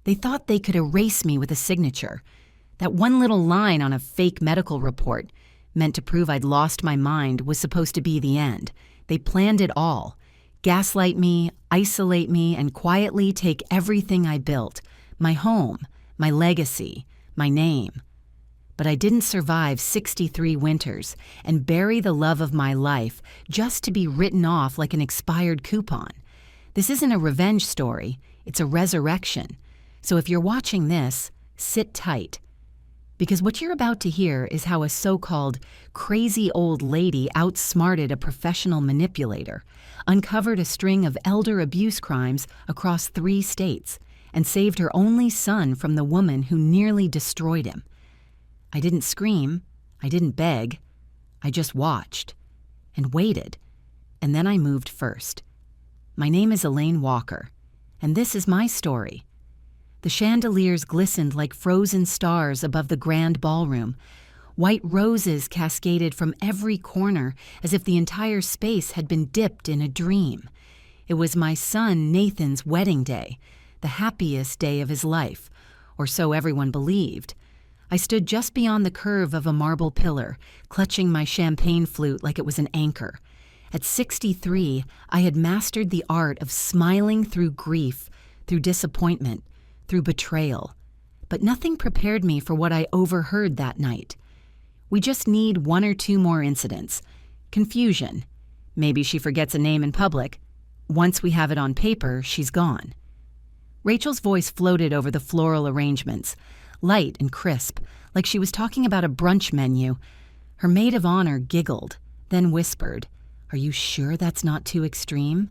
They thought they could erase me with a signature. That one little line on a fake medical report, meant to prove I'd lost my mind, was supposed to be the end. They planned it all. Gaslight me, isolate me, and quietly take everything I built. My home, my legacy, my name. But I didn't survive 63 winters and bury the love of my life just to be written off like an expired coupon. This isn't a revenge story, it's a resurrection. So if you're watching this, sit tight. Because what you're about to hear is how a so-called crazy old lady outsmarted a professional manipulator, uncovered a string of elder abuse crimes across 3 states, and saved her only son from the woman who nearly destroyed him. I didn't scream, I didn't beg, I just watched and waited, and then I moved first. My name is Elaine Walker, and this is my story. The chandeliers glistened like frozen stars above the grand ballroom. White roses cascaded from every corner as if the entire space had been dipped in a dream. It was my son Nathan's wedding day, the happiest day of his life, or so everyone believed. I stood just beyond the curve of a marble pillar, clutching my champagne flute like it was an anchor. At 63, I had mastered the art of smiling through grief, through disappointment, through betrayal. But nothing prepared me for what I overheard that night. We just need 1 or 2 more incidents. Confusion. Maybe she forgets a name in public. Once we have it on paper, she's gone. Rachel's voice floated over the floral arrangements, light and crisp, like she was talking about a brunch menu. Her maid of honor giggled, then whispered, "Are you sure that's not too extreme?"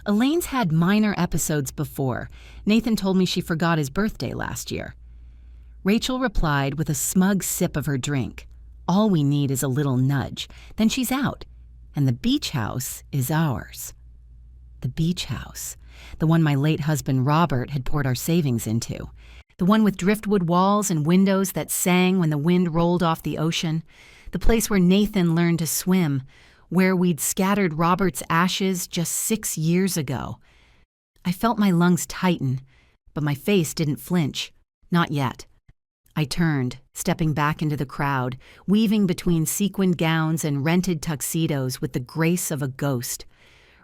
Elaine's had minor episodes before. Nathan told me she forgot his birthday last year. Rachel replied with a smug sip of her drink. All we need is a little nudge. Then she's out, and the beach house is ours. The beach house. The one my late husband Robert had poured our savings into. The one with driftwood walls and windows that sang when the wind rolled off the ocean. The place where Nathan learned to swim, where we'd scattered Robert's ashes just 6 years ago. I felt my lungs tighten, but my face didn't flinch. Not yet. I turned, stepping back into the crowd, weaving between sequined gowns and rented tuxedos with the grace of a ghost.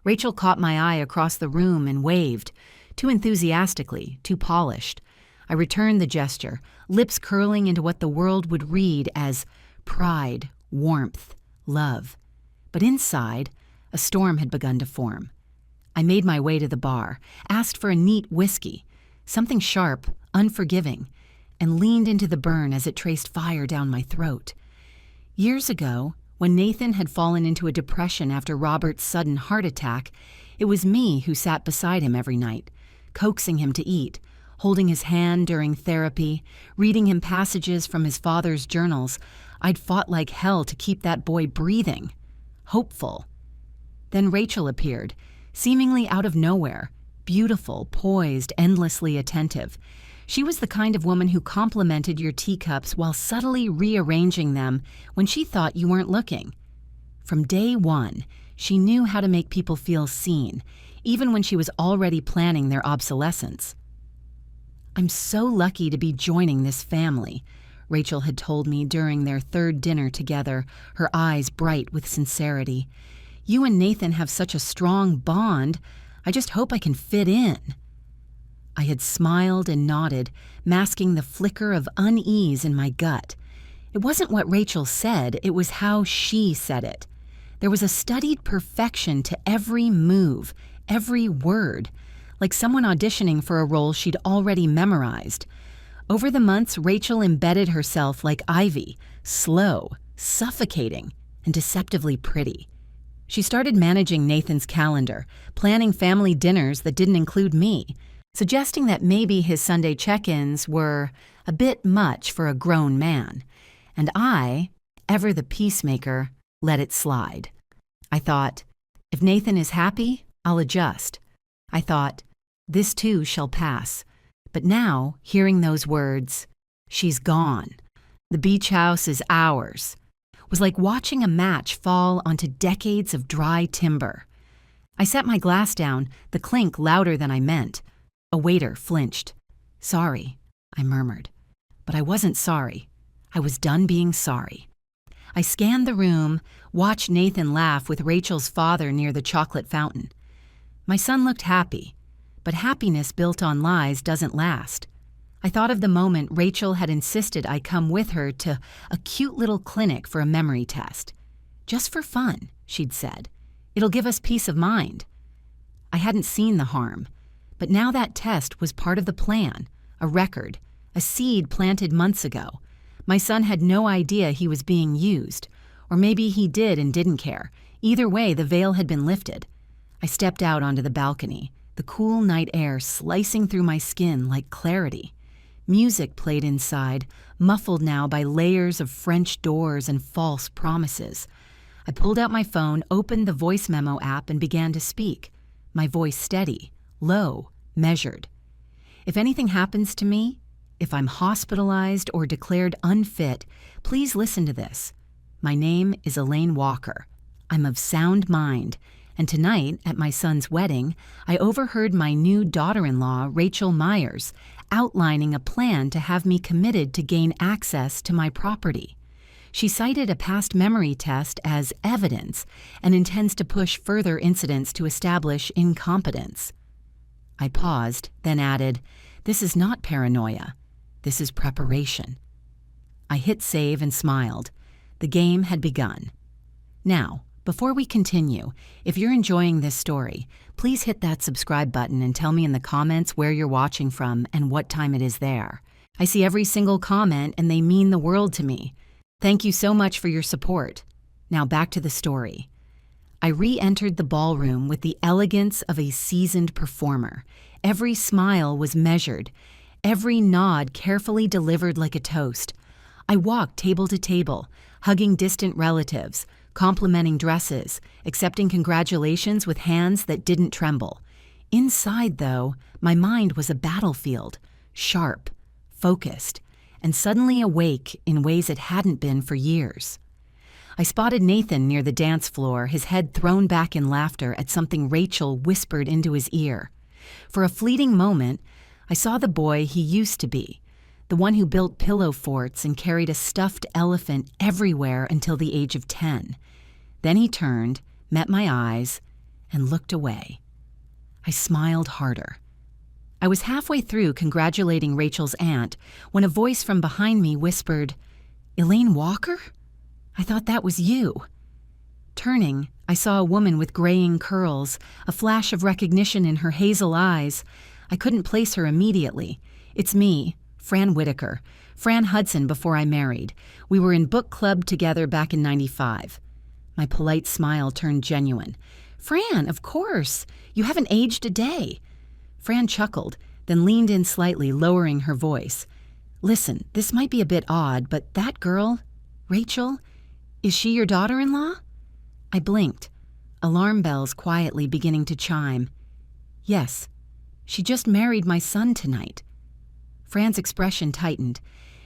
Rachel caught my eye across the room and waved, too enthusiastically, too polished. I returned the gesture, lips curling into what the world would read as pride, warmth, love. But inside, a storm had begun to form. I made my way to the bar, asked for a neat whiskey, something sharp, unforgiving, and leaned into the burn as it traced fire down my throat. Years ago, when Nathan had fallen into a depression after Robert's sudden heart attack, it was me who sat beside him every night, coaxing him to eat, holding his hand during therapy, reading him passages from his father's journals. I'd fought like hell to keep that boy breathing. Hopeful. Then Rachel appeared, seemingly out of nowhere, beautiful, poised, endlessly attentive. She was the kind of woman who complimented your teacups while subtly rearranging them when she thought you weren't looking. From day one, she knew how to make people feel seen, even when she was already planning their obsolescence. "I'm so lucky to be joining this family," Rachel had told me during their 3rd dinner together, her eyes bright with sincerity. "You and Nathan have such a strong bond. I just hope I can fit in." I had smiled and nodded, masking the flicker of unease in my gut. It wasn't what Rachel said, it was how she said it. There was a studied perfection to every move, every word, like someone auditioning for a role she'd already memorized. Over the months, Rachel embedded herself like ivy, slow, suffocating, and deceptively pretty. She started managing Nathan's calendar, planning family dinners that didn't include me, suggesting that maybe his Sunday check-ins were a bit much for a grown man. And I, ever the peacemaker, let it slide. I thought, if Nathan is happy, I'll adjust. I thought, this too shall pass. But now, hearing those words, she's gone. The beach house is ours, was like watching a match fall onto decades of dry timber. I set my glass down, the clink louder than I meant. A waiter flinched. Sorry, I murmured. But I wasn't sorry. I was done being sorry. I scanned the room, watched Nathan laugh with Rachel's father near the chocolate fountain. My son looked happy, but happiness built on lies doesn't last. I thought of the moment Rachel had insisted I come with her to a cute little clinic for a memory test. Just for fun, she'd said. It'll give us peace of mind. I hadn't seen the harm, but now that test was part of the plan, a record, a seed planted months ago. My son had no idea he was being used, or maybe he did and didn't care. Either way, the veil had been lifted. I stepped out onto the balcony, the cool night air slicing through my skin like clarity. Music played inside, muffled now by layers of French doors and false promises. I pulled out my phone, opened the voice memo app, and began to speak. My voice steady, low, measured. If anything happens to me, if I'm hospitalized or declared unfit, please listen to this. My name is Elaine Walker. I'm of sound mind, and tonight, at my son's wedding, I overheard my new daughter-in-law, Rachel Myers, outlining a plan to have me committed to gain access to my property. She cited a past memory test as evidence and intends to push further incidents to establish incompetence. I paused, then added, "This is not paranoia. This is preparation." I hit save and smiled. The game had begun. Now, before we continue, if you're enjoying this story, please hit that subscribe button and tell me in the comments where you're watching from and what time it is there. I see every single comment and they mean the world to me. Thank you so much for your support. Now back to the story. I re-entered the ballroom with the elegance of a seasoned performer. Every smile was measured, every nod carefully delivered like a toast. I walked table to table, hugging distant relatives, complimenting dresses, accepting congratulations with hands that didn't tremble. Inside, though, my mind was a battlefield, sharp, focused, and suddenly awake in ways it hadn't been for years. I spotted Nathan near the dance floor, his head thrown back in laughter at something Rachel whispered into his ear. For a fleeting moment, I saw the boy he used to be, the one who built pillow forts and carried a stuffed elephant everywhere until the age of 10. Then he turned, met my eyes, and looked away. I smiled harder. I was halfway through congratulating Rachel's aunt when a voice from behind me whispered, "Elaine Walker? I thought that was you." Turning, I saw a woman with graying curls, a flash of recognition in her hazel eyes. I couldn't place her immediately. "It's me, Fran Whitaker. Fran Hudson before I married. We were in book club together back in '95. My polite smile turned genuine. "Fran, of course. You haven't aged a day." Fran chuckled, then leaned in slightly, lowering her voice. "Listen, this might be a bit odd, but that girl, Rachel, is she your daughter-in-law?" I blinked, alarm bells quietly beginning to chime. "Yes. She just married my son tonight." Fran's expression tightened.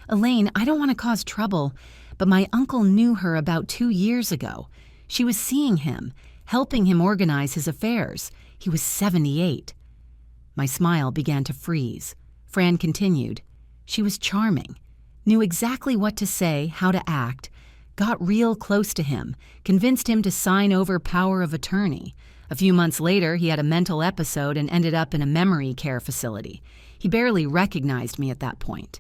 "Elaine, I don't want to cause trouble, but my uncle knew her about 2 years ago. She was seeing him, helping him organize his affairs. He was 78. My smile began to freeze. Fran continued. "She was charming, knew exactly what to say, how to act, got real close to him, convinced him to sign over power of attorney. A few months later, he had a mental episode and ended up in a memory care facility. He barely recognized me at that point."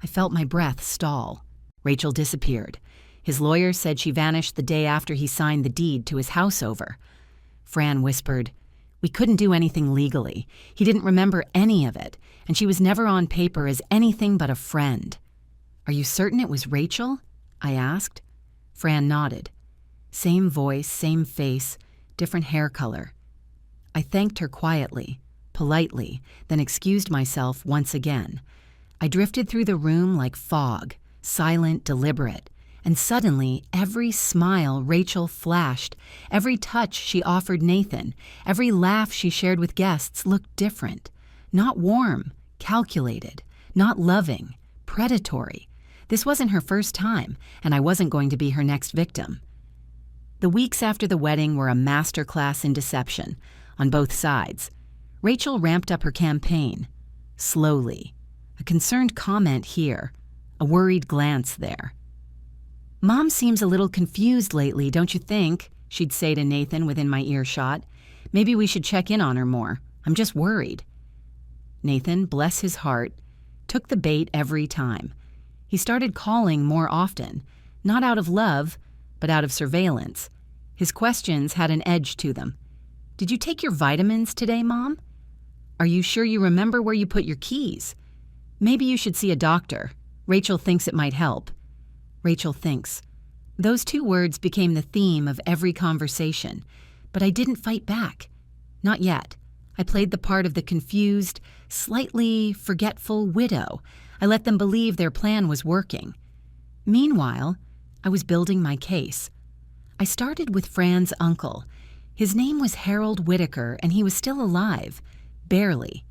I felt my breath stall. Rachel disappeared. His lawyer said she vanished the day after he signed the deed to his house over. Fran whispered, "We couldn't do anything legally. He didn't remember any of it, and she was never on paper as anything but a friend." "Are you certain it was Rachel?" I asked. Fran nodded. Same voice, same face, different hair color. I thanked her quietly, politely, then excused myself once again. I drifted through the room like fog, silent, deliberate, and suddenly every smile Rachel flashed, every touch she offered Nathan, every laugh she shared with guests looked different. Not warm, calculated, not loving, predatory. This wasn't her first time, and I wasn't going to be her next victim. The weeks after the wedding were a masterclass in deception, on both sides. Rachel ramped up her campaign. slowly. A concerned comment here, a worried glance there. "Mom seems a little confused lately, don't you think?" she'd say to Nathan within my earshot. "Maybe we should check in on her more. I'm just worried." Nathan, bless his heart, took the bait every time. He started calling more often, not out of love, but out of surveillance. His questions had an edge to them. "Did you take your vitamins today, Mom? Are you sure you remember where you put your keys? Maybe you should see a doctor. Rachel thinks it might help." Rachel thinks. Those two words became the theme of every conversation, but I didn't fight back. Not yet. I played the part of the confused, slightly forgetful widow. I let them believe their plan was working. Meanwhile, I was building my case. I started with Fran's uncle. His name was Harold Whitaker, and he was still alive. Barely.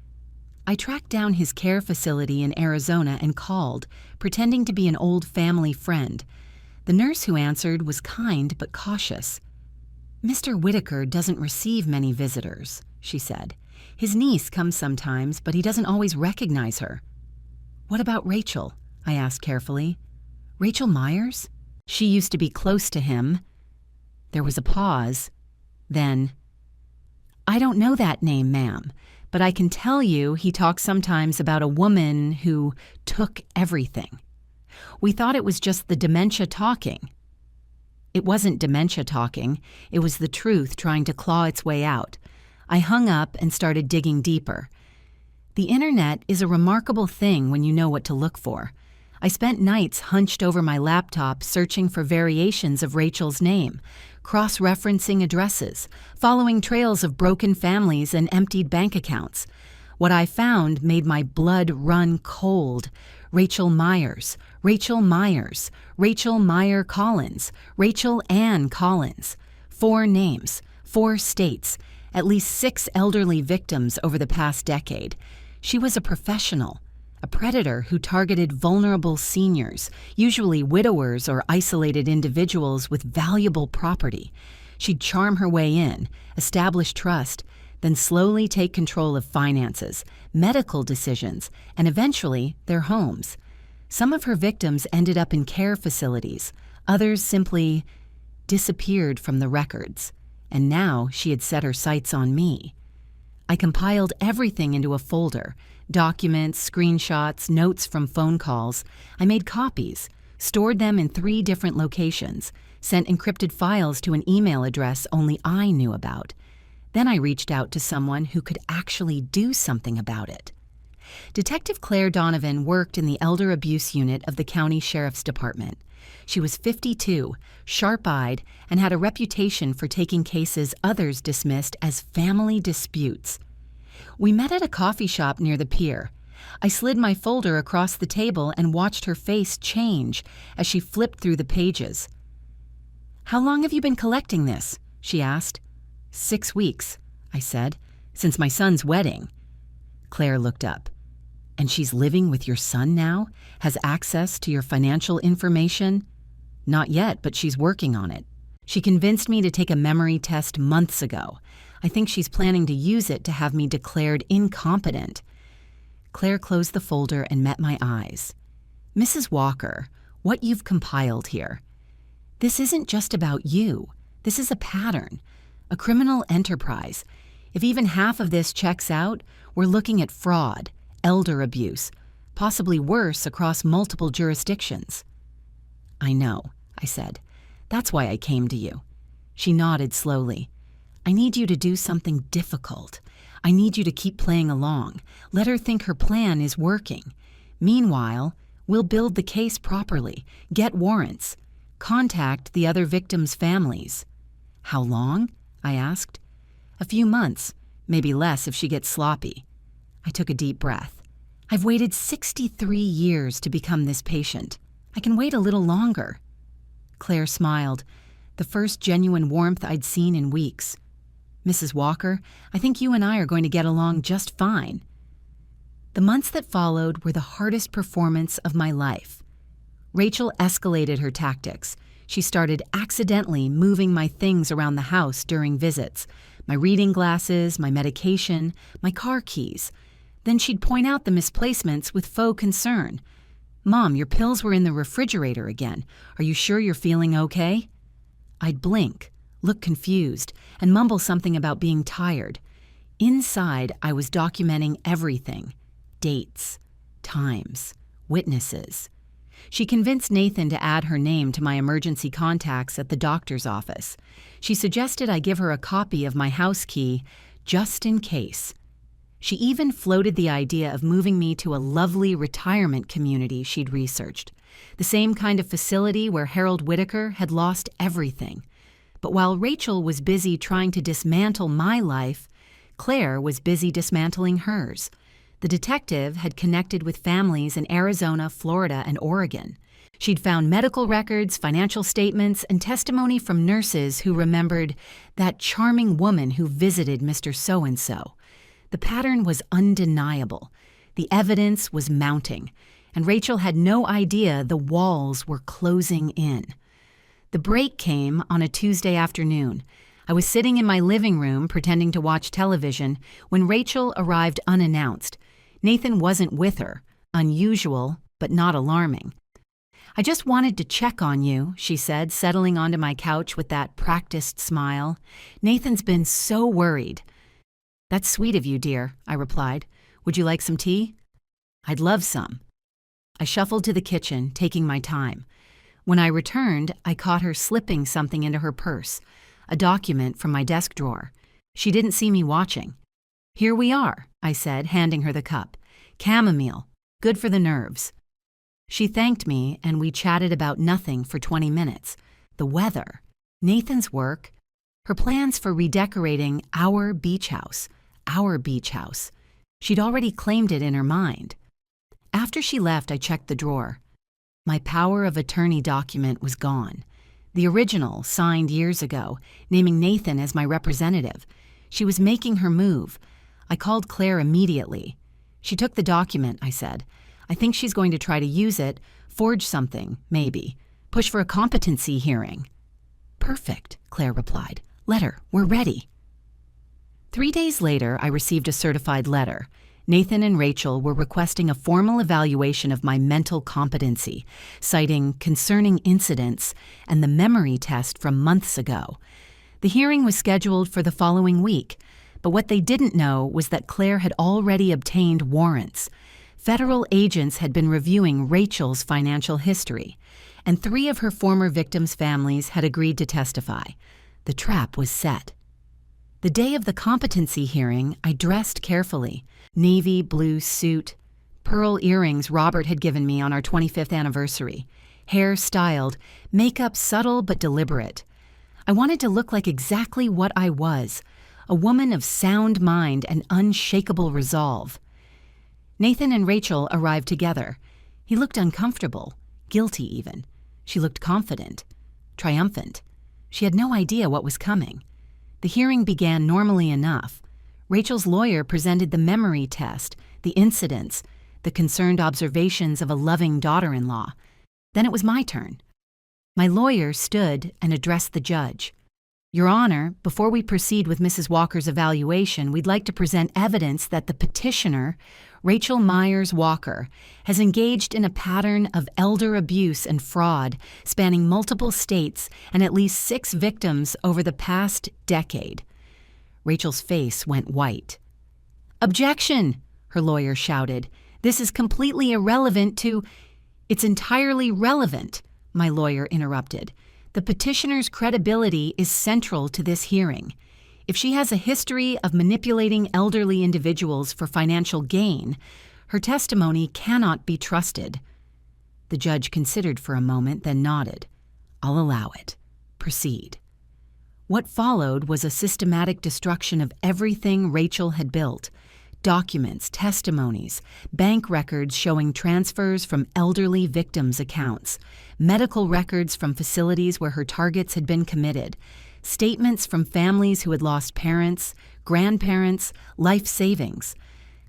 I tracked down his care facility in Arizona and called, pretending to be an old family friend. The nurse who answered was kind but cautious. "Mr. Whitaker doesn't receive many visitors," she said. "His niece comes sometimes, but he doesn't always recognize her." "What about Rachel?" I asked carefully. "Rachel Myers? She used to be close to him." There was a pause. Then, "I don't know that name, ma'am, but I can tell you he talks sometimes about a woman who took everything. We thought it was just the dementia talking." It wasn't dementia talking. It was the truth trying to claw its way out. I hung up and started digging deeper. The internet is a remarkable thing when you know what to look for. I spent nights hunched over my laptop searching for variations of Rachel's name, cross-referencing addresses, following trails of broken families and emptied bank accounts. What I found made my blood run cold. Rachel Myers, Rachel Myers, Rachel Meyer Collins, Rachel Ann Collins. 4 names, 4 states, at least 6 elderly victims over the past decade. She was a professional, a predator who targeted vulnerable seniors, usually widowers or isolated individuals with valuable property. She'd charm her way in, establish trust, then slowly take control of finances, medical decisions, and eventually their homes. Some of her victims ended up in care facilities. Others simply disappeared from the records. And now she had set her sights on me. I compiled everything into a folder: documents, screenshots, notes from phone calls. I made copies, stored them in 3 different locations, sent encrypted files to an email address only I knew about. Then I reached out to someone who could actually do something about it. Detective Claire Donovan worked in the Elder Abuse Unit of the County Sheriff's Department. She was 52, sharp-eyed, and had a reputation for taking cases others dismissed as family disputes. We met at a coffee shop near the pier. I slid my folder across the table and watched her face change as she flipped through the pages. "How long have you been collecting this?" she asked. 6 weeks, I said, "since my son's wedding." Claire looked up. "And she's living with your son now? Has access to your financial information?" "Not yet, but she's working on it. She convinced me to take a memory test months ago. I think she's planning to use it to have me declared incompetent." Claire closed the folder and met my eyes. "Mrs. Walker, what you've compiled here. This isn't just about you. This is a pattern, a criminal enterprise. If even half of this checks out, we're looking at fraud, elder abuse, possibly worse across multiple jurisdictions." "I know," I said. "That's why I came to you." She nodded slowly. "I need you to do something difficult. I need you to keep playing along. Let her think her plan is working. Meanwhile, we'll build the case properly, get warrants, contact the other victims' families." "How long?" I asked. "A few months, maybe less if she gets sloppy." I took a deep breath. "I've waited 63 years to become this patient. I can wait a little longer." Claire smiled, the first genuine warmth I'd seen in weeks. "Mrs. Walker, I think you and I are going to get along just fine." The months that followed were the hardest performance of my life. Rachel escalated her tactics. She started accidentally moving my things around the house during visits: my reading glasses, my medication, my car keys. Then she'd point out the misplacements with faux concern. "Mom, your pills were in the refrigerator again. Are you sure you're feeling okay?" I'd blink, look confused, and mumble something about being tired. Inside, I was documenting everything: dates, times, witnesses. She convinced Nathan to add her name to my emergency contacts at the doctor's office. She suggested I give her a copy of my house key just in case. She even floated the idea of moving me to a lovely retirement community she'd researched, the same kind of facility where Harold Whitaker had lost everything. But while Rachel was busy trying to dismantle my life, Claire was busy dismantling hers. The detective had connected with families in Arizona, Florida, and Oregon. She'd found medical records, financial statements, and testimony from nurses who remembered that charming woman who visited Mr. So-and-so. The pattern was undeniable. The evidence was mounting, and Rachel had no idea the walls were closing in. The break came on a Tuesday afternoon. I was sitting in my living room pretending to watch television when Rachel arrived unannounced. Nathan wasn't with her, unusual but not alarming. "I just wanted to check on you," she said, settling onto my couch with that practiced smile. "Nathan's been so worried." "That's sweet of you, dear," I replied. "Would you like some tea?" "I'd love some." I shuffled to the kitchen, taking my time. When I returned, I caught her slipping something into her purse, a document from my desk drawer. She didn't see me watching. "Here we are," I said, handing her the cup. "Chamomile, good for the nerves." She thanked me, and we chatted about nothing for 20 minutes. The weather, Nathan's work, her plans for redecorating our beach house. She'd already claimed it in her mind. After she left, I checked the drawer. My power of attorney document was gone. The original, signed years ago, naming Nathan as my representative. She was making her move. I called Claire immediately. "She took the document," I said. "I think she's going to try to use it, forge something, maybe. Push for a competency hearing." "Perfect," Claire replied. "Let her. We're ready." 3 days later, I received a certified letter. Nathan and Rachel were requesting a formal evaluation of my mental competency, citing concerning incidents and the memory test from months ago. The hearing was scheduled for the following week, but what they didn't know was that Claire had already obtained warrants. Federal agents had been reviewing Rachel's financial history, and 3 of her former victims' families had agreed to testify. The trap was set. The day of the competency hearing, I dressed carefully. Navy blue suit, pearl earrings Robert had given me on our 25th anniversary, hair styled, makeup subtle but deliberate. I wanted to look like exactly what I was, a woman of sound mind and unshakable resolve. Nathan and Rachel arrived together. He looked uncomfortable, guilty even. She looked confident, triumphant. She had no idea what was coming. The hearing began normally enough. Rachel's lawyer presented the memory test, the incidents, the concerned observations of a loving daughter-in-law. Then it was my turn. My lawyer stood and addressed the judge. "Your Honor, before we proceed with Mrs. Walker's evaluation, we'd like to present evidence that the petitioner, Rachel Myers Walker, has engaged in a pattern of elder abuse and fraud spanning multiple states and at least 6 victims over the past decade." Rachel's face went white. "Objection!" her lawyer shouted. "This is completely irrelevant to—" "It's entirely relevant," my lawyer interrupted. "The petitioner's credibility is central to this hearing. If she has a history of manipulating elderly individuals for financial gain, her testimony cannot be trusted." The judge considered for a moment, then nodded. "I'll allow it. Proceed." What followed was a systematic destruction of everything Rachel had built: documents, testimonies, bank records showing transfers from elderly victims' accounts, medical records from facilities where her targets had been committed, statements from families who had lost parents, grandparents, life savings.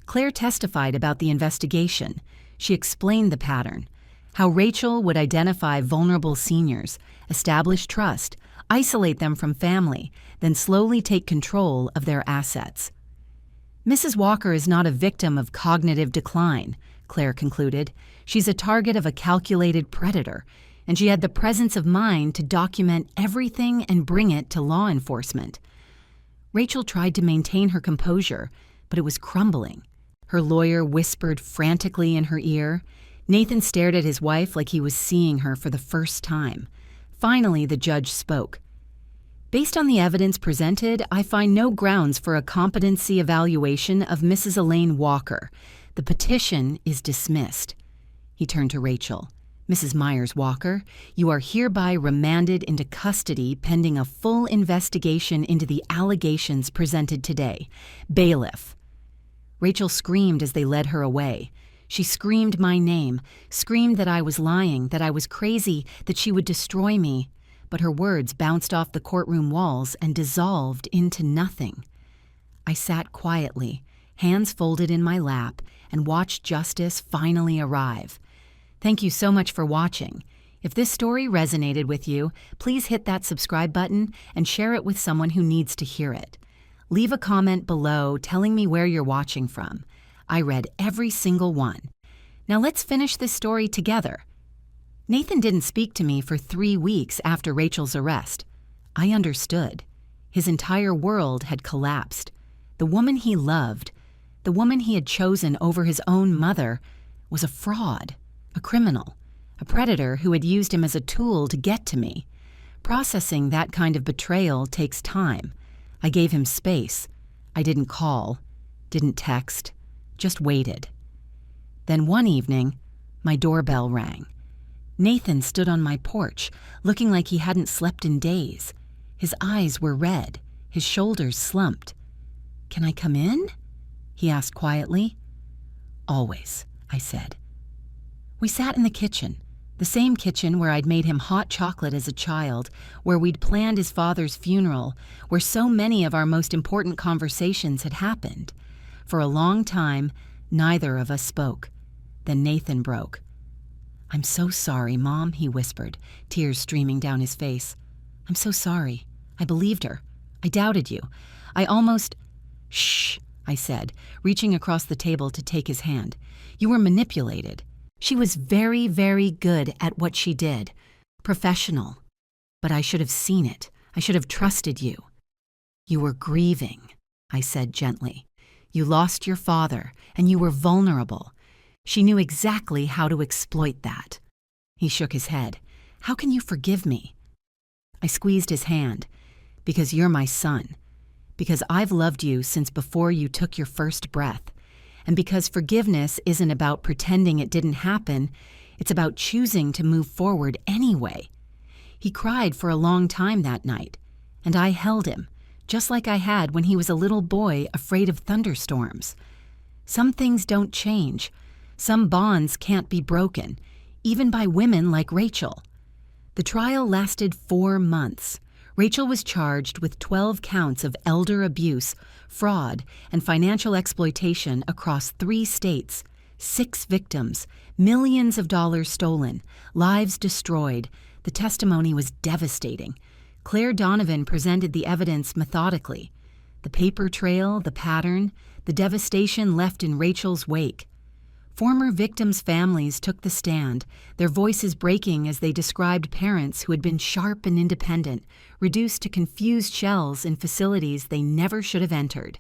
Claire testified about the investigation. She explained the pattern, how Rachel would identify vulnerable seniors, establish trust, isolate them from family, then slowly take control of their assets. Mrs. Walker is not a victim of cognitive decline, Claire concluded. She's a target of a calculated predator, and she had the presence of mind to document everything and bring it to law enforcement. Rachel tried to maintain her composure, but it was crumbling. Her lawyer whispered frantically in her ear. Nathan stared at his wife like he was seeing her for the first time. Finally, the judge spoke. Based on the evidence presented, I find no grounds for a competency evaluation of Mrs. Elaine Walker. The petition is dismissed. He turned to Rachel. Mrs. Myers Walker, you are hereby remanded into custody pending a full investigation into the allegations presented today. Bailiff. Rachel screamed as they led her away. She screamed my name, screamed that I was lying, that I was crazy, that she would destroy me. But her words bounced off the courtroom walls and dissolved into nothing. I sat quietly, hands folded in my lap, and watched justice finally arrive. Thank you so much for watching. If this story resonated with you, please hit that subscribe button and share it with someone who needs to hear it. Leave a comment below telling me where you're watching from. I read every single one. Now let's finish this story together. Nathan didn't speak to me for 3 weeks after Rachel's arrest. I understood. His entire world had collapsed. The woman he loved, the woman he had chosen over his own mother, was a fraud, a criminal, a predator who had used him as a tool to get to me. Processing that kind of betrayal takes time. I gave him space. I didn't call, didn't text, just waited. Then one evening, my doorbell rang. Nathan stood on my porch, looking like he hadn't slept in days. His eyes were red, his shoulders slumped. "Can I come in?" he asked quietly. "Always," I said. We sat in the kitchen, the same kitchen where I'd made him hot chocolate as a child, where we'd planned his father's funeral, where so many of our most important conversations had happened. For a long time, neither of us spoke. Then Nathan broke. "I'm so sorry, Mom," he whispered, tears streaming down his face. "I'm so sorry. I believed her. I doubted you. I almost—" "Shh," I said, reaching across the table to take his hand. "You were manipulated. She was very, very good at what she did. Professional. But I should have seen it. I should have trusted you." "You were grieving," I said gently. "You lost your father, and you were vulnerable. She knew exactly how to exploit that." He shook his head. "How can you forgive me?" I squeezed his hand. "Because you're my son. Because I've loved you since before you took your first breath. And because forgiveness isn't about pretending it didn't happen, it's about choosing to move forward anyway." He cried for a long time that night, and I held him, just like I had when he was a little boy afraid of thunderstorms. Some things don't change. Some bonds can't be broken, even by women like Rachel. The trial lasted 4 months. Rachel was charged with 12 counts of elder abuse, fraud, and financial exploitation across 3 states, 6 victims, millions of dollars stolen, lives destroyed. The testimony was devastating. Claire Donovan presented the evidence methodically. The paper trail, the pattern, the devastation left in Rachel's wake. Former victims' families took the stand, their voices breaking as they described parents who had been sharp and independent, reduced to confused shells in facilities they never should have entered.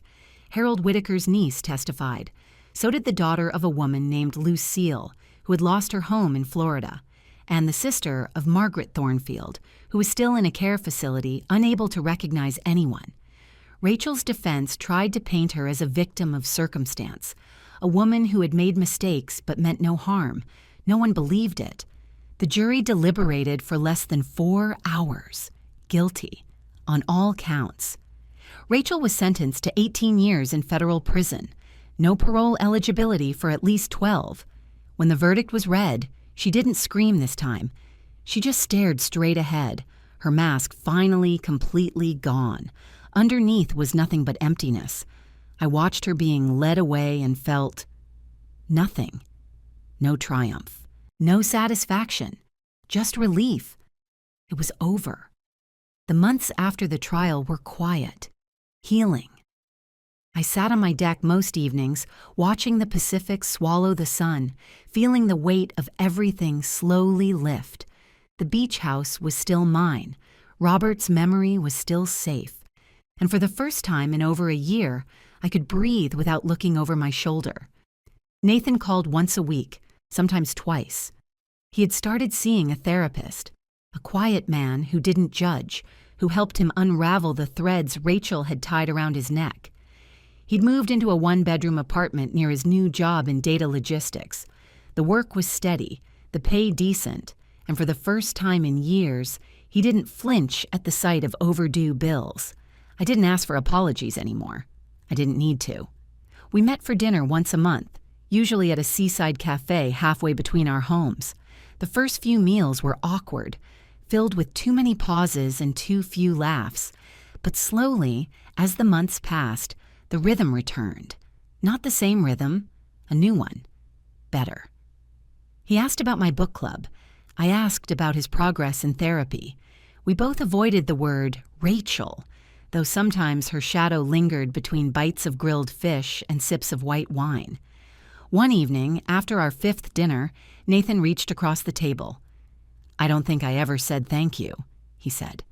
Harold Whitaker's niece testified. So did the daughter of a woman named Lucille, who had lost her home in Florida, and the sister of Margaret Thornfield, who was still in a care facility, unable to recognize anyone. Rachel's defense tried to paint her as a victim of circumstance, a woman who had made mistakes but meant no harm. No one believed it. The jury deliberated for less than 4 hours. Guilty, on all counts. Rachel was sentenced to 18 years in federal prison. No parole eligibility for at least 12. When the verdict was read, she didn't scream this time. She just stared straight ahead, her mask finally completely gone. Underneath was nothing but emptiness. I watched her being led away and felt nothing. No triumph. No satisfaction. Just relief. It was over. The months after the trial were quiet, healing. I sat on my deck most evenings, watching the Pacific swallow the sun, feeling the weight of everything slowly lift. The beach house was still mine. Robert's memory was still safe. And for the first time in over a year, I could breathe without looking over my shoulder. Nathan called once a week, sometimes twice. He had started seeing a therapist, a quiet man who didn't judge, who helped him unravel the threads Rachel had tied around his neck. He'd moved into a one-bedroom apartment near his new job in data logistics. The work was steady, the pay decent, and for the first time in years, he didn't flinch at the sight of overdue bills. I didn't ask for apologies anymore. I didn't need to. We met for dinner once a month, usually at a seaside cafe halfway between our homes. The first few meals were awkward, filled with too many pauses and too few laughs. But slowly, as the months passed, the rhythm returned. Not the same rhythm, a new one. Better. He asked about my book club. I asked about his progress in therapy. We both avoided the word Rachel, though sometimes her shadow lingered between bites of grilled fish and sips of white wine. One evening, after our 5th dinner, Nathan reached across the table. "I don't think I ever said thank you," he said.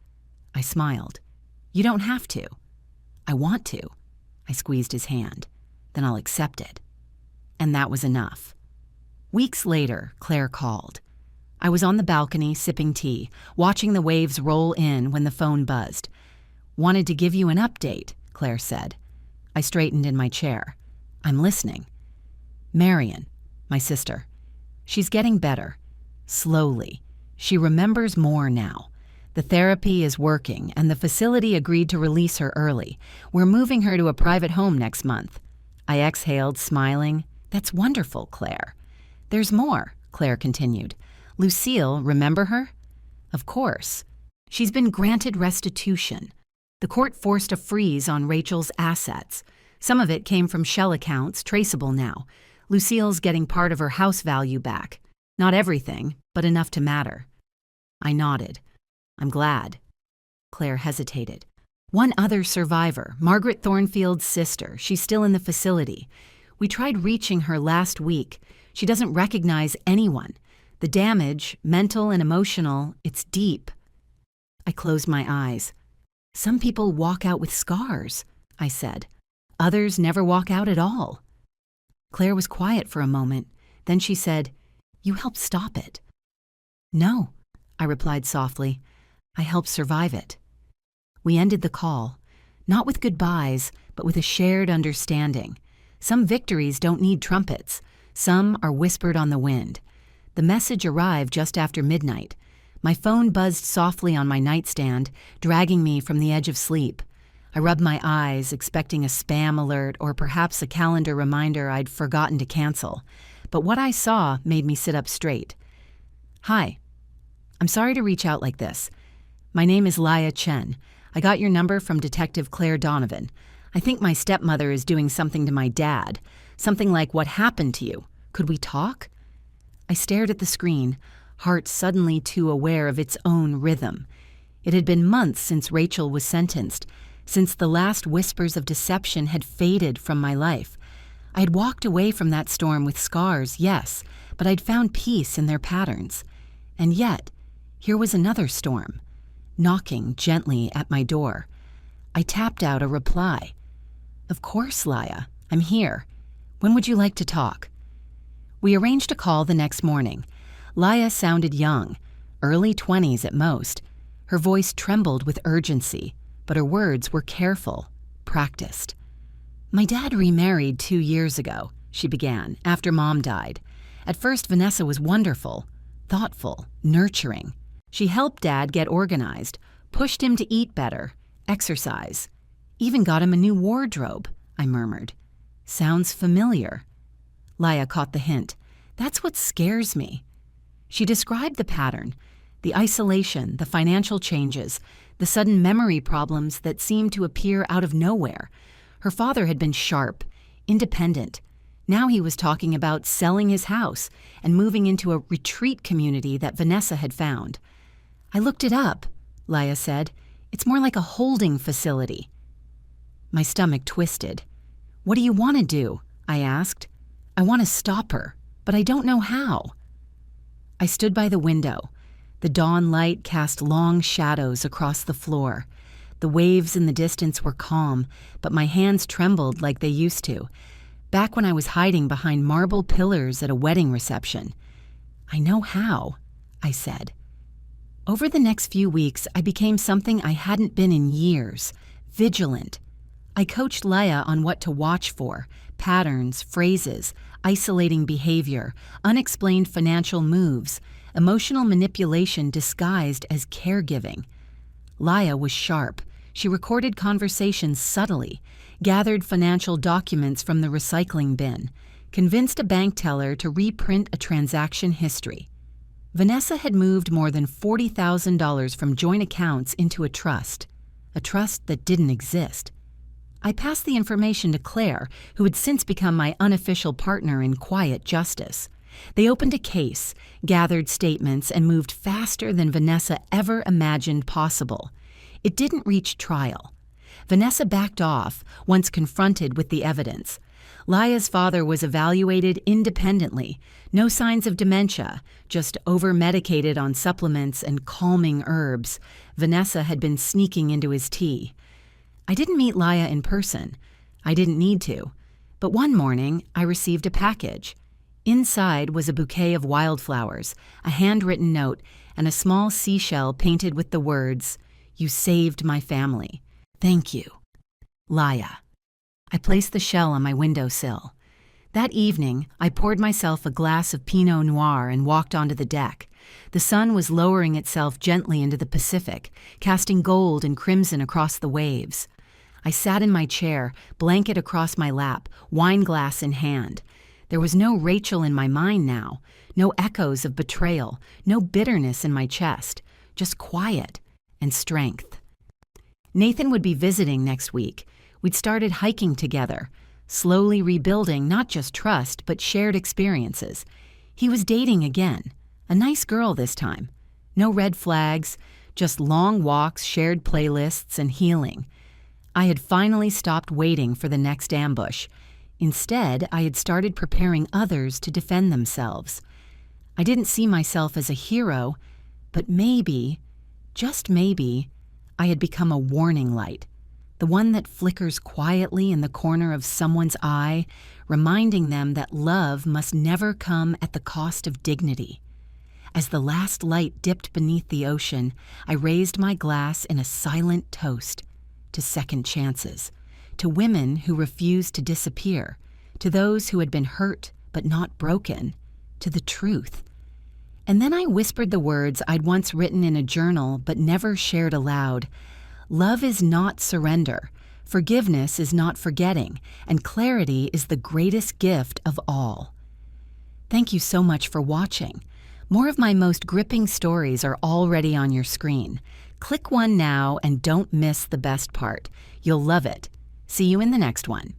I smiled. "You don't have to." "I want to." I squeezed his hand. "Then I'll accept it." And that was enough. Weeks later, Claire called. I was on the balcony sipping tea, watching the waves roll in when the phone buzzed. "Wanted to give you an update," Claire said. I straightened in my chair. "I'm listening." "Marion, my sister. She's getting better. Slowly. She remembers more now. The therapy is working, and the facility agreed to release her early. We're moving her to a private home next month." I exhaled, smiling. "That's wonderful, Claire." "There's more," Claire continued. "Lucille, remember her?" "Of course. She's been granted restitution. The court forced a freeze on Rachel's assets. Some of it came from shell accounts, traceable now. Lucille's getting part of her house value back. Not everything, but enough to matter." I nodded. "I'm glad." Claire hesitated. "One other survivor, Margaret Thornfield's sister. She's still in the facility. We tried reaching her last week. She doesn't recognize anyone. The damage, mental and emotional, it's deep." I closed my eyes. "Some people walk out with scars," I said. "Others never walk out at all." Claire was quiet for a moment. Then she said, "You helped stop it." "No," I replied softly. "I helped survive it." We ended the call, not with goodbyes, but with a shared understanding. Some victories don't need trumpets. Some are whispered on the wind. The message arrived just after midnight. My phone buzzed softly on my nightstand, dragging me from the edge of sleep. I rubbed my eyes, expecting a spam alert or perhaps a calendar reminder I'd forgotten to cancel. But what I saw made me sit up straight. "Hi. I'm sorry to reach out like this. My name is Laya Chen. I got your number from Detective Claire Donovan. I think my stepmother is doing something to my dad. Something like what happened to you. Could we talk?" I stared at the screen, heart suddenly too aware of its own rhythm. It had been months since Rachel was sentenced, since the last whispers of deception had faded from my life. I had walked away from that storm with scars, yes, but I'd found peace in their patterns. And yet, here was another storm, knocking gently at my door. I tapped out a reply. "Of course, Laya. I'm here. When would you like to talk?" We arranged a call the next morning. Laya sounded young, early 20s at most. Her voice trembled with urgency, but her words were careful, practiced. "My dad remarried 2 years ago," she began, "after Mom died. At first, Vanessa was wonderful, thoughtful, nurturing. She helped Dad get organized, pushed him to eat better, exercise. Even got him a new wardrobe," I murmured. "Sounds familiar." Laya caught the hint. "That's what scares me." She described the pattern, the isolation, the financial changes, the sudden memory problems that seemed to appear out of nowhere. Her father had been sharp, independent. Now he was talking about selling his house and moving into a retreat community that Vanessa had found. "I looked it up," Laya said. "It's more like a holding facility." My stomach twisted. "What do you want to do?" I asked. "I want to stop her, but I don't know how." I stood by the window. The dawn light cast long shadows across the floor. The waves in the distance were calm, but my hands trembled like they used to, back when I was hiding behind marble pillars at a wedding reception. "I know how," I said. Over the next few weeks, I became something I hadn't been in years: vigilant. I coached Laia on what to watch for: patterns, phrases, isolating behavior, unexplained financial moves, emotional manipulation disguised as caregiving. Laia was sharp. She recorded conversations subtly, gathered financial documents from the recycling bin, convinced a bank teller to reprint a transaction history. Vanessa had moved more than $40,000 from joint accounts into a trust that didn't exist. I passed the information to Claire, who had since become my unofficial partner in quiet justice. They opened a case, gathered statements, and moved faster than Vanessa ever imagined possible. It didn't reach trial. Vanessa backed off once confronted with the evidence. Laia's father was evaluated independently. No signs of dementia, just over-medicated on supplements and calming herbs. Vanessa had been sneaking into his tea. I didn't meet Laia in person. I didn't need to. But one morning, I received a package. Inside was a bouquet of wildflowers, a handwritten note, and a small seashell painted with the words, "You saved my family. Thank you. Laia." I placed the shell on my windowsill. That evening, I poured myself a glass of Pinot Noir and walked onto the deck. The sun was lowering itself gently into the Pacific, casting gold and crimson across the waves. I sat in my chair, blanket across my lap, wine glass in hand. There was no Rachel in my mind now, no echoes of betrayal, no bitterness in my chest, just quiet and strength. Nathan would be visiting next week. We'd started hiking together, slowly rebuilding not just trust, but shared experiences. He was dating again, a nice girl this time. No red flags, just long walks, shared playlists, and healing. I had finally stopped waiting for the next ambush. Instead, I had started preparing others to defend themselves. I didn't see myself as a hero, but maybe, just maybe, I had become a warning light, the one that flickers quietly in the corner of someone's eye, reminding them that love must never come at the cost of dignity. As the last light dipped beneath the ocean, I raised my glass in a silent toast to second chances, to women who refused to disappear, to those who had been hurt but not broken, to the truth. And then I whispered the words I'd once written in a journal but never shared aloud. Love is not surrender, forgiveness is not forgetting, and clarity is the greatest gift of all. Thank you so much for watching. More of my most gripping stories are already on your screen. Click one now and don't miss the best part. You'll love it. See you in the next one.